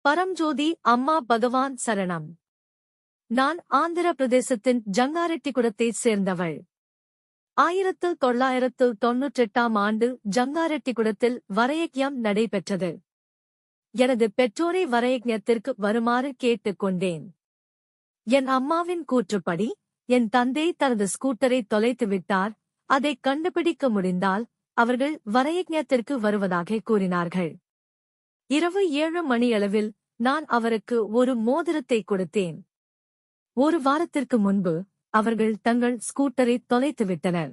பரம்ஜோதி அம்மா பகவான் சரணம். நான் ஆந்திர பிரதேசத்தின் ஜங்காரெட்டிகுடத்தைச் சேர்ந்தவள். 1998ஆம் ஆண்டு ஜங்காரெட்டிகுடத்தில் வரயக்ஞம் நடைபெற்றது. எனது பெற்றோரை வரயக்ஞத்திற்கு வருமாறு கேட்டுக் கொண்டேன். என் அம்மாவின் கூற்றுப்படி என் தந்தை தனது ஸ்கூட்டரை தொலைத்துவிட்டார், அதைக் கண்டுபிடிக்க முடிந்தால் அவர்கள் வரயக்ஞத்திற்கு வருவதாக கூறினார்கள். இரவு 7 மணியளவில் நான் அவருக்கு ஒரு மோதிரத்தை கொடுத்தேன். ஒரு வாரத்திற்கு முன்பு அவர்கள் தங்கள் ஸ்கூட்டரை தொலைத்துவிட்டனர்.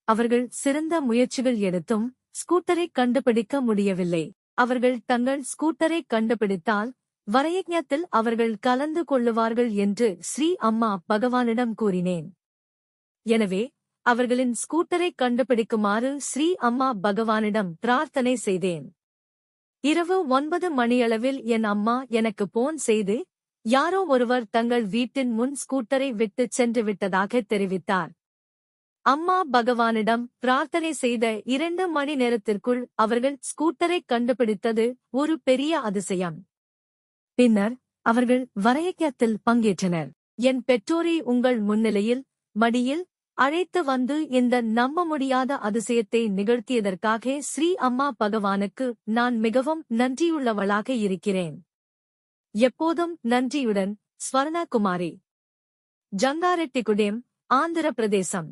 அவர்கள் சிறந்த முயற்சிகள் எடுத்தும் ஸ்கூட்டரை கண்டுபிடிக்க முடியவில்லை. அவர்கள் தங்கள் ஸ்கூட்டரை கண்டுபிடித்தால் வரயக்ஞத்தில் அவர்கள் கலந்து கொள்ளுவார்கள் என்று ஸ்ரீ அம்மா பகவானிடம் கூறினேன். எனவே அவர்களின் ஸ்கூட்டரை கண்டுபிடிக்குமாறு ஸ்ரீ அம்மா பகவானிடம் பிரார்த்தனை செய்தேன். இரவு 9 மணியளவில் என் அம்மா எனக்கு போன் செய்து யாரோ ஒருவர் தங்கள் வீட்டின் முன் ஸ்கூட்டரை விட்டுச் சென்று விட்டதாக தெரிவித்தார். அம்மா பகவானிடம் பிரார்த்தனை செய்த 2 மணி நேரத்திற்குள் அவர்கள் ஸ்கூட்டரை கண்டுபிடித்தது ஒரு பெரிய அதிசயம். பின்னர் அவர்கள் வரயக்ஞத்தில் பங்கேற்றனர். என் பெற்றோரை உங்கள் முன்னிலையில் மடியில் அழைத்து வந்து இந்த நம்ப முடியாத அதிசயத்தை நிகழ்த்தியதற்காக ஸ்ரீ அம்மா பகவானுக்கு நான் மிகவும் நன்றியுள்ளவளாக இருக்கிறேன். எப்போதும் நன்றியுடன், ஸ்வர்ணகுமாரி. ஜங்காரெட்டிகுடெம், ஆந்திர பிரதேசம்.